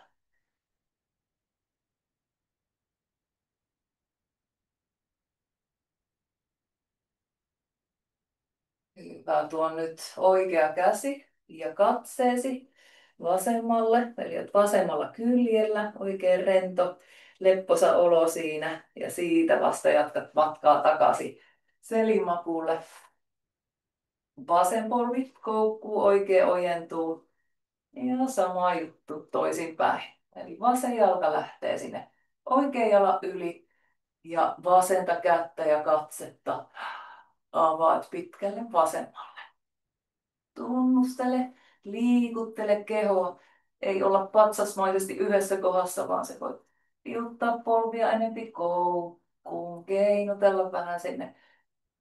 Hyvä. Tuon nyt oikea käsi ja katseesi vasemmalle, eli olet vasemmalla kyljellä, oikein rento, lepposa olo siinä ja siitä vasta jatkat matkaa takaisin selinmakuulle. Vasen polvi koukkuu, oikein ojentuu ja sama juttu toisinpäin. Eli vasen jalka lähtee sinne oikean jalan yli ja vasenta kättä ja katsetta avaat pitkälle vasemmalle. Tunnustele, liikuttele kehoa. Ei olla patsasmaisesti yhdessä kohdassa, vaan se voi piuttaa polvia enempi koukkuun, keinutella vähän sinne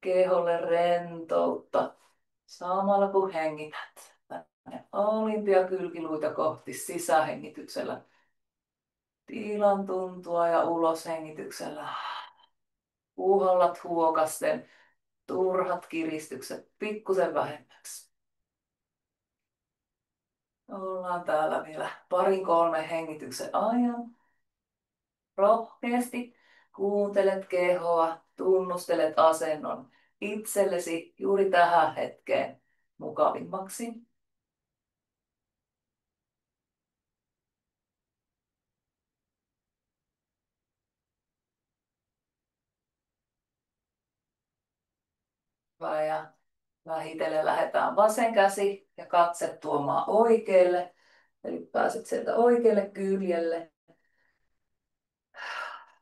keholle rentoutta. Samalla kun hengität. Tänne alimpia kylkiluita kohti sisähengityksellä. Tilan tuntua ja uloshengityksellä. Puhallat huokasten turhat kiristykset pikkusen vähemmäksi. Ollaan täällä vielä parin kolmen hengityksen ajan. Rohkeasti kuuntelet kehoa, tunnustelet asennon itsellesi juuri tähän hetkeen mukavimmaksi. Ja vähitellen lähdetään vasen käsi ja katse tuomaan oikealle. Eli pääset sieltä oikealle kyljelle.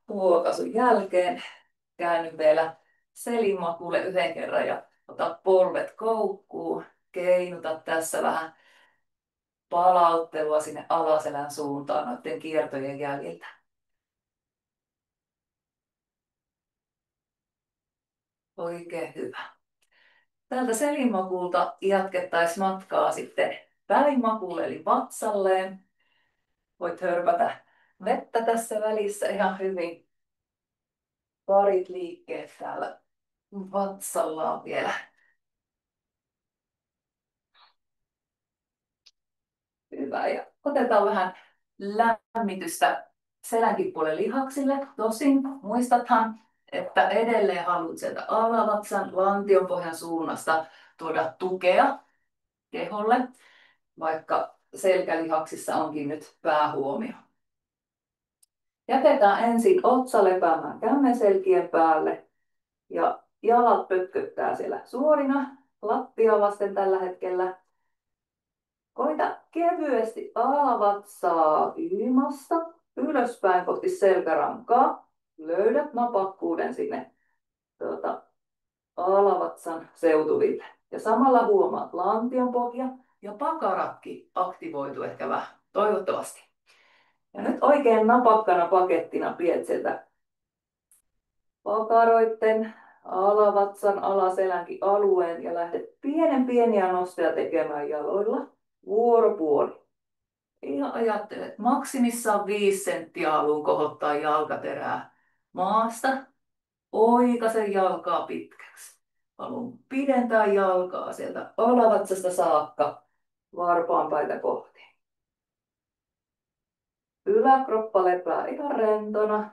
Huokaisun jälkeen käänny vielä selinmakuulle yhden kerran ja ota polvet koukkuun. Keinuta tässä vähän palauttelua sinne alaselän suuntaan noiden kiertojen jäljiltä. Oikein hyvä. Täältä selinmakuulta jatkettaisiin matkaa sitten välimakuulle eli vatsalleen. Voit hörpätä vettä tässä välissä ihan hyvin. Parit liikkeet täällä vatsalla on vielä. Hyvä. Ja otetaan vähän lämmitystä selänkipuolen lihaksille. Tosin muistathan, että edelleen haluat sieltä alavatsan lantionpohjan suunnasta tuoda tukea keholle, vaikka selkälihaksissa onkin nyt päähuomio. Jätetään ensin otsa lepäämään kämmenselkien päälle ja jalat pötköttää siellä suorina lattia vasten tällä hetkellä. Koita kevyesti alavatsaa ilmasta ylöspäin kohti selkärankaa. Löydät napakkuuden sinne alavatsan seutuville. Ja samalla huomaat lantion pohja ja pakaratkin aktivoitu ehkä vähän, toivottavasti. Ja nyt oikein napakkana pakettina piet sieltä pakaroitten, alavatsan, alaselänkin alueen ja lähdet pieniä nostoja tekemään jaloilla vuoropuoli. Ihan ajattelet, maksimissaan 5 senttiä haluan kohottaa jalkaterää maasta. Oikaisen jalkaa pitkäksi. Haluan pidentää jalkaa sieltä alavatsasta saakka varpaanpäitä kohti. Yläkroppa lepää ihan rentona.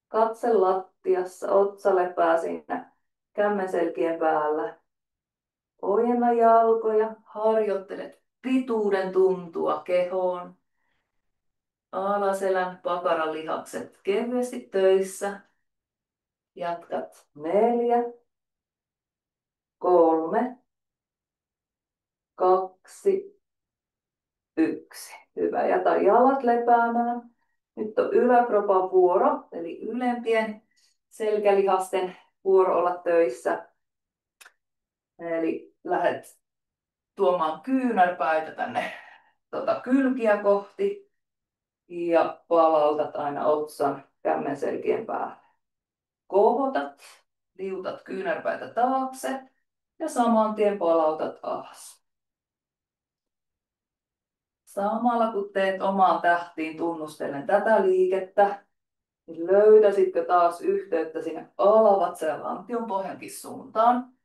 Katse lattiassa, otsa lepää siinä kämmenselkien päällä. Ojenna jalkoja, harjoittelet pituuden tuntua kehoon. Alaselän pakaran lihakset kevyesti töissä. Jatkat 4, 3, 2, 1. Hyvä. Jätä jalat lepäämään. Nyt on yläkropan vuoro, eli ylempien selkälihasten vuoro olla töissä. Eli lähdet tuomaan kyynärpäitä tänne kylkiä kohti ja palautat aina otsan kämmenselkien päälle. Kohotat, liutat kyynärpäitä taakse ja saman tien palautat alas. Samalla kun teet omaan tähtiin tunnustellen tätä liikettä, niin löytäisitkö taas yhteyttä sinne alavatsan ja lantion pohjankin suuntaan.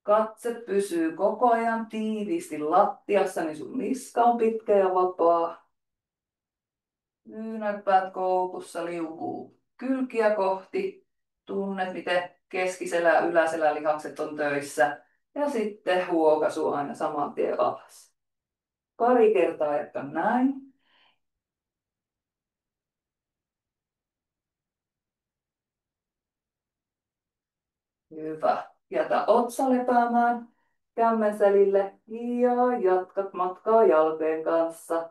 Katse pysyy koko ajan tiiviisti lattiassa, niin sun niska on pitkä ja vapaa. Kyynärpäät koukussa liukuu kylkiä kohti. Tunnet, miten keskiselä ja yläselälihakset on töissä. Ja sitten huokaisu aina saman tien alas. Pari kertaa jatka näin. Hyvä. Jätä otsa lepäämään kämmenselille ja jatkat matkaa jalkojen kanssa.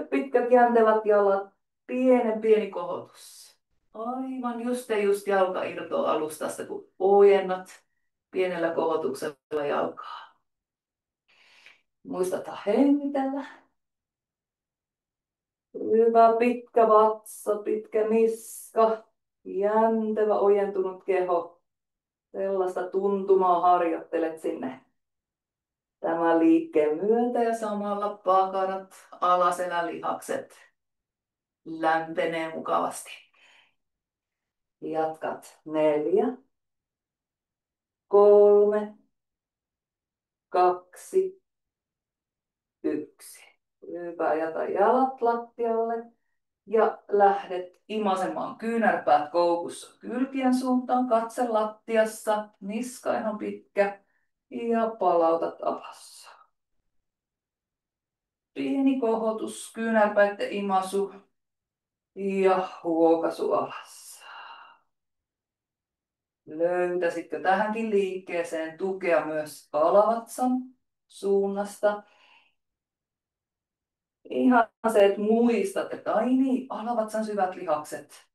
Pitkät jäntelät jalat, pieni kohotus. Aivan just jalka irtoaa alustasta, kun ojennat pienellä kohotuksella jalkaa. Muistata hengitellä. Hyvä pitkä vatsa, pitkä niska, jäntevä ojentunut keho. Sellaista tuntumaa harjoittelet sinne tämän liikkeen myötä ja samalla pakarat, alaselälihakset lämpenee mukavasti. Jatkat 4, 3, 2, 1. Hyvä, jätä jalat lattialle ja lähdet imasemaan kyynärpäät koukussa kylkien suuntaan, katse lattiassa, niska on pitkä ja palautat alas. Pieni kohotus, kyynärpäitten imasu ja huokaisu alas. Löytäisitkö tähänkin liikkeeseen tukea myös alavatsan suunnasta? Ihan se, että muistat, että ai niin, alavatsan syvät lihakset.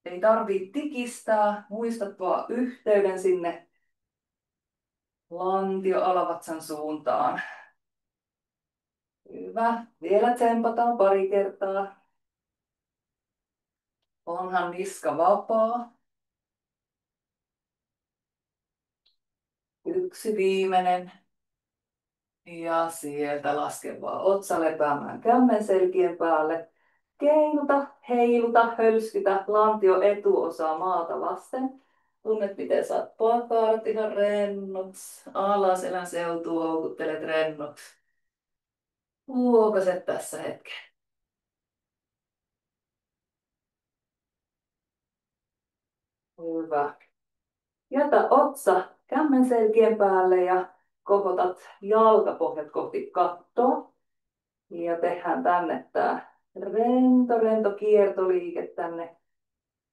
Ei tarvitse tikistää, muistat vaan yhteyden sinne lantio alavatsan suuntaan. Hyvä. Vielä tsempataan pari kertaa. Onhan niska vapaa. 1 viimeinen. Ja sieltä laske vaan otsa lepäämään kämmenselkien päälle. Keinuta, heiluta, hölskytä lantio etuosaa maata vasten. Tunnet, miten saat pakarat ihan rennoks. Alaselän seutuun houkuttelet rennoks. Huokaset tässä hetken. Hyvä. Jätä otsa kämmenselkien päälle ja kohotat jalkapohjat kohti kattoa. Ja tehdään tänne tää rento kiertoliike tänne.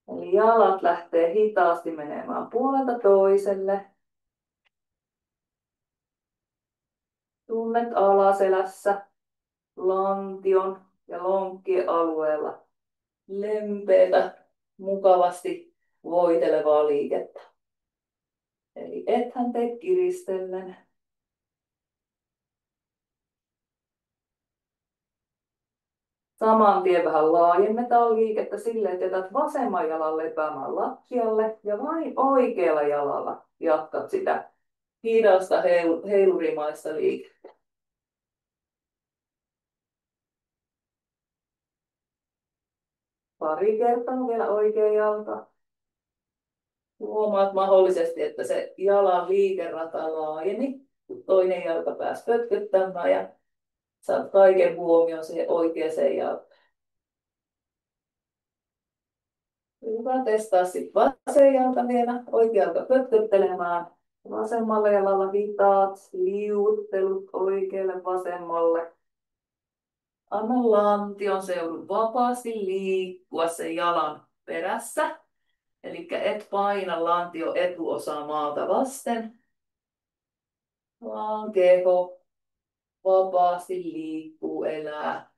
Eli jalat lähtee hitaasti menemään puolelta toiselle. Tunnet alaselässä, lantion ja lonkkien alueella lempeätä, mukavasti voitelevaa liikettä. Eli ethän tee kiristellen. Saman tien vähän laajennetaan liikettä silleen, että jätät vasemman jalan lepäämään lattialle ja vain oikealla jalalla jatkat sitä hidasta heilurimaista liikettä. Pari kertaa vielä oikea jalka. Huomaat mahdollisesti, että se jalan liikerata laajeni, kun toinen jalka pääsi pötköttämään ja saat kaiken huomioon siihen oikeaan jalkaan. Hyvä, testaa sitten vasen jalka vielä, oikea jalka pötköttelemään. Vasemmalle jalalla hitaat liuuttelut oikealle vasemmalle. Anna lantion seudun vapaasti liikkua sen jalan perässä. Eli et paina lantio etuosaa maata vasten. vaan keho vapaasti liikkuu, elää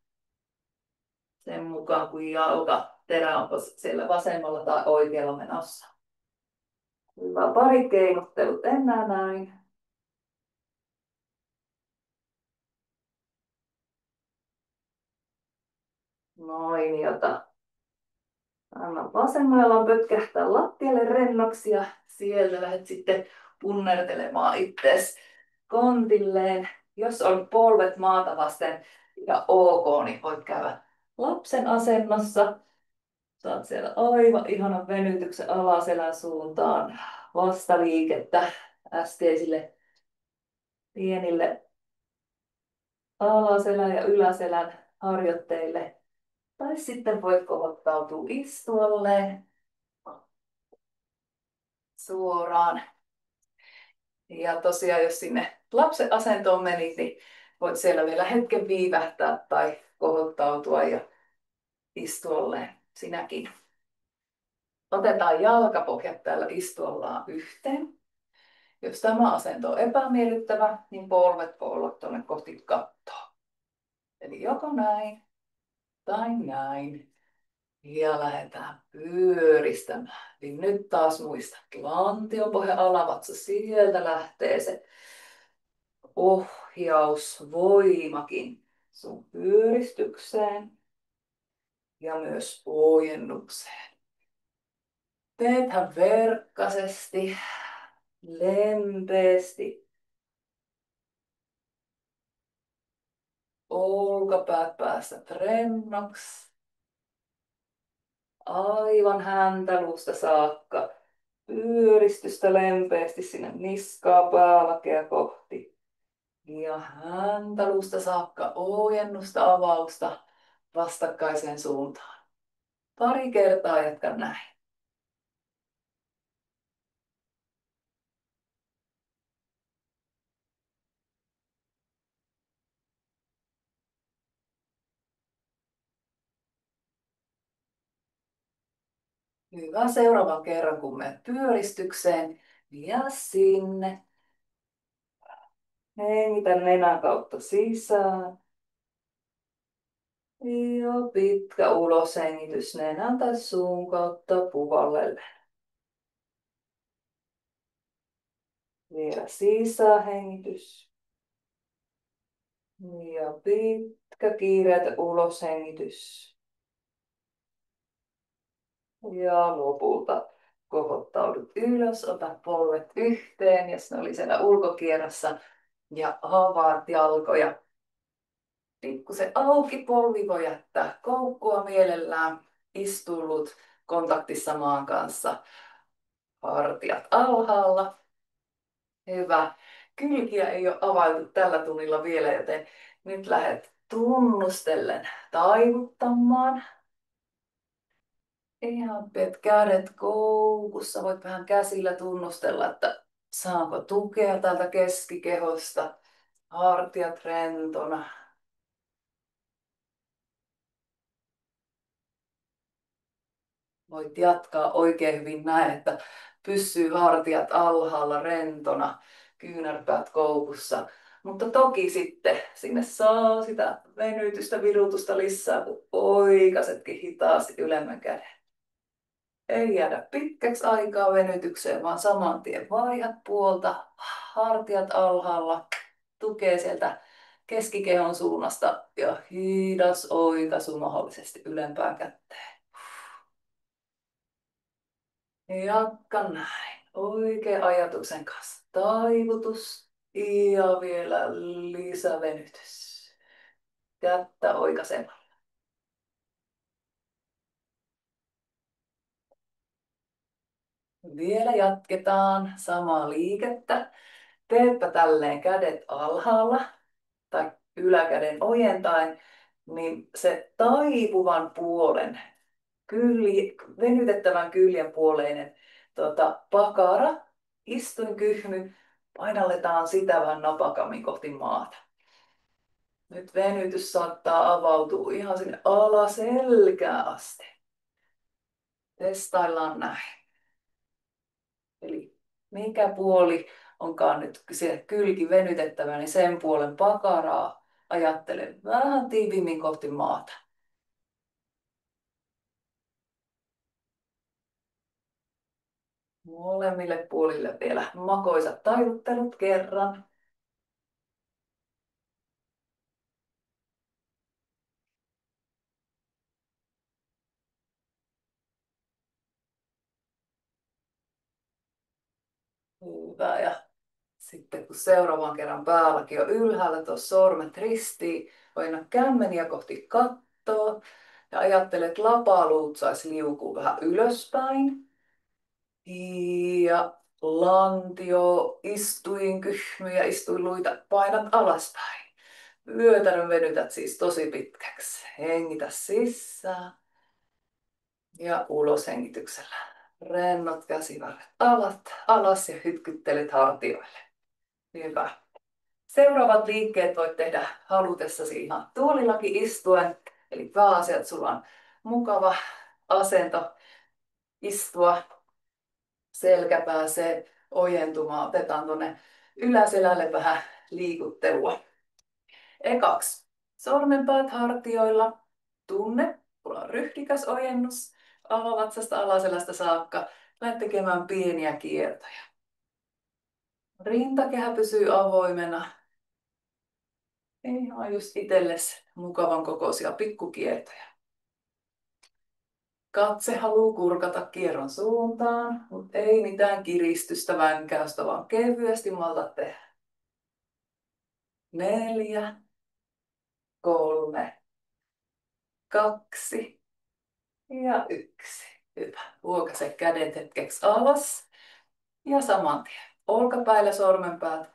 sen mukaan, kun jalkaterä onko siellä vasemmalla tai oikealla menossa. Hyvä, pari keinuttelut enää näin. Noin, jota. Anna vasemman jalan pötkähtää lattialle rennoksi ja sieltä lähdet sitten punnertelemaan ittees kontilleen. Jos on polvet maata vasten ja ok, niin voit käydä lapsen asennossa. Saat siellä aivan ihanan venytyksen alaselän suuntaan. Vastaliikettä äskeisille pienille alaselän ja yläselän harjoitteille. Tai sitten voit kohottautua istualleen suoraan. Ja tosiaan, jos sinne lapsen asentoon menit, niin voit siellä vielä hetken viivähtää tai kohottautua ja istualleen sinäkin. Otetaan jalkapohjat täällä istuallaan yhteen. Jos tämä asento on epämiellyttävä, niin polvet voi olla tuonne kohti kattoa. Eli joko näin tai näin. Ja lähdetään pyöristämään. Eli nyt taas muista, lantiopohjan alavatsa, sieltä lähtee se ohjausvoimakin sun pyöristykseen ja myös ojennukseen. Teethän verkkaisesti, lempeästi. Olkapäät päästä rennoksi. Aivan häntäluusta saakka. Pyöristystä lempeästi sinne niskaa päälakea kohti. Ja häntäluusta saakka ojennusta, avausta vastakkaiseen suuntaan. Pari kertaa jatka näin. Hyvä. Seuraavan kerran kun menet pyöristykseen ja sinne. Hengitä nenän kautta sisään. Ja pitkä uloshengitys nenän tai suun kautta puhallelle. Vielä sisäänhengitys. Ja pitkä kiireetön uloshengitys. Ja lopulta kohottaudut ylös, ota polvet yhteen, jos ne oli siellä ulkokierrossa. Ja avaat jalkoja. Pikkusen auki, polvi voi jättää koukkua mielellään. Istullut kontaktissa maan kanssa. Hartiat alhaalla. Hyvä. Kylkiä ei ole availtu tällä tunnilla vielä, joten nyt lähdet tunnustellen taivuttamaan. Ihan pidät kädet koukussa. Voit vähän käsillä tunnustella, että saanko tukea täältä keskikehosta. Hartiat rentona. Voit jatkaa oikein hyvin näin, että pysyy hartiat alhaalla rentona, kyynärpäät koukussa. Mutta toki sitten sinne saa sitä venytystä, virutusta lisää, kun oikaisetkin hitaasti ylemmän käden. Ei jäädä pitkäksi aikaa venytykseen, vaan saman tien vaihdat puolta, hartiat alhaalla, tukee sieltä keskikehon suunnasta ja hidas oikaisu mahdollisesti ylempään käteen. Jatka näin. Oikein ajatuksen kanssa taivutus ja vielä lisävenytys. Kättä oikaisemalla. Vielä jatketaan samaa liikettä. Teetpä tälleen kädet alhaalla tai yläkäden ojentaen, niin se taipuvan puolen, venytettävän kyljen puoleinen pakara, istuinkyhmy, painalletaan sitä vähän napakammin kohti maata. Nyt venytys saattaa avautua ihan sinne alaselkään asti. Testaillaan näin. Eli mikä puoli onkaan nyt se kylki venytettävä, niin sen puolen pakaraa ajattelen vähän tiiviimmin kohti maata. Molemmille puolille vielä makoisat taivuttelut kerran. Hyvä. Ja sitten kun seuraavan kerran päälläkin on ylhäällä tuossa sormet ristiin, paina kämmeniä kohti kattoa ja ajattele, että lapaluut saisi liukua vähän ylöspäin. Ja lantio, istuinkyhmyjä, istuinluita painat alaspäin. Vyötärön venytät siis tosi pitkäksi. Hengitä sisään ja ulos hengityksellä. Rennot käsivarret alas ja hytkyttelet hartioille. Hyvä. Seuraavat liikkeet voit tehdä halutessasi ihan tuolillakin istuen. Eli pääasia, että sulla on mukava asento istua. Selkä pääsee ojentumaan. Otetaan tuonne yläselälle vähän liikuttelua. Ekaksi sormenpäät hartioilla. Tunne, mulla on ryhdikäs ojennus. Alavatsasta alaselästä saakka. Lähde tekemään pieniä kiertoja. Rintakehä pysyy avoimena. Ihan just itsellesi mukavan kokoisia pikkukiertoja. Katse haluaa kurkata kierron suuntaan, mutta ei mitään kiristystä, vänkäystä, vaan kevyesti malta tehdä. 4, 3, 2 ja 1. Hyvä. Huokaise kädet hetkeksi alas ja saman tien. Olkapäillä sormenpäät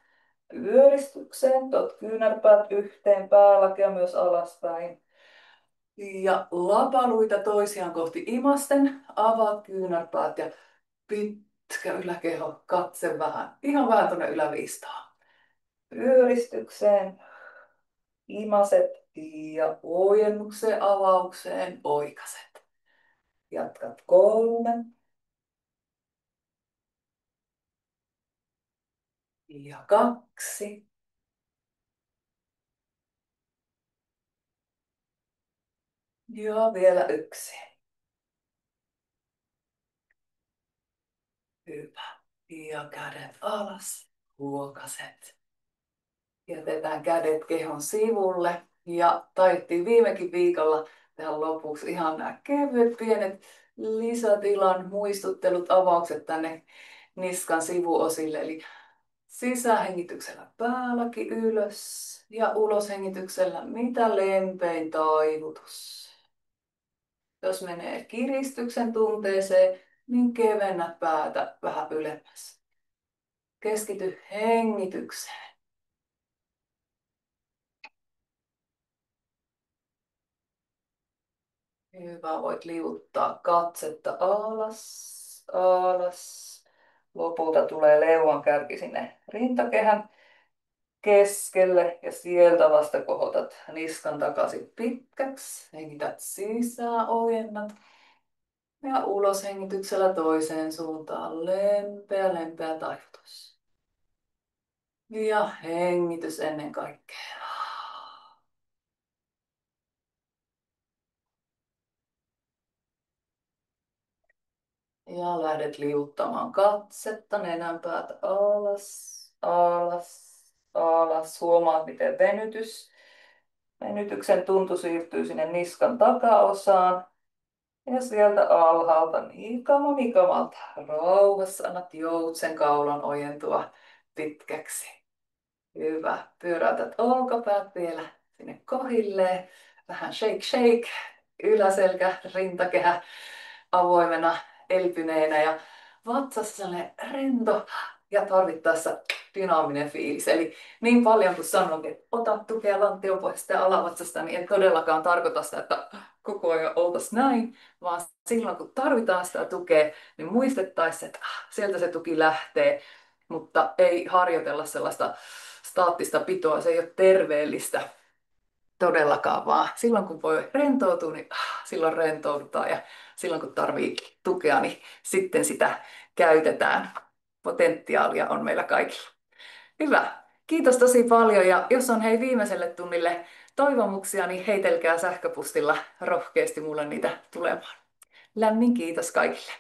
vyöristykseen, tot kyynärpäät yhteen, päälakea myös alaspäin. Ja lapaluita toisiaan kohti imasten, avaat kyynärpäät ja pitkä yläkeho, katse vähän, ihan vähän tuonne yläviistaan. Pyöristykseen, imaset ja ojennukseen, avaukseen, oikaset. Jatkat 3 ja 2 ja vielä 1. Hyvä. Ja kädet alas, huokaset. Jätetään kädet kehon sivulle ja taidettiin viimekin viikolla tehdä lopuksi ihan nämä kevyet pienet lisätilan muistuttelut, avaukset tänne niskan sivuosille. Eli sisähengityksellä päälaki ylös ja uloshengityksellä mitä lempein taivutus. Jos menee kiristyksen tunteeseen, niin kevennä päätä vähän ylemmäs. Keskity hengitykseen. Hyvä, voit liuttaa katsetta alas, alas. Lopulta tulee leuankärki sinne rintakehän keskelle ja sieltä vasta kohotat niskan takaisin pitkäksi. Hengität sisään, ojennat. Ja ulos hengityksellä toiseen suuntaan. Lempeä, lempeä taivutus. Ja hengitys ennen kaikkea. Ja lähdet liuttamaan katsetta, nenänpäät alas, alas, alas. Huomaat, miten venytyksen tuntu siirtyy sinne niskan takaosaan. Ja sieltä alhaalta nikamalta rauhassa annat joutsen kaulan ojentua pitkäksi. Hyvä. Pyöräytät olkapäät vielä sinne kohilleen. Vähän shake shake. Yläselkä, rintakehä avoimena, elpyneenä ja vatsassa sellainen rento ja tarvittaessa dynaaminen fiilis. Eli niin paljon kuin sanoin, että ota tukea lantiopohjasta ja alavatsasta, niin en todellakaan tarkoita sitä, että koko ajan oltaisiin näin, vaan silloin kun tarvitaan sitä tukea, niin muistettaisiin, että sieltä se tuki lähtee, mutta ei harjoitella sellaista staattista pitoa, se ei ole terveellistä todellakaan, vaan silloin kun voi rentoutua, niin silloin rentoudutaan ja silloin kun tarvii tukea, niin sitten sitä käytetään. Potentiaalia on meillä kaikilla. Hyvä. Kiitos tosi paljon ja jos on hei viimeiselle tunnille toivomuksia, niin heitelkää sähköpostilla rohkeasti mulle niitä tulemaan. Lämmin kiitos kaikille.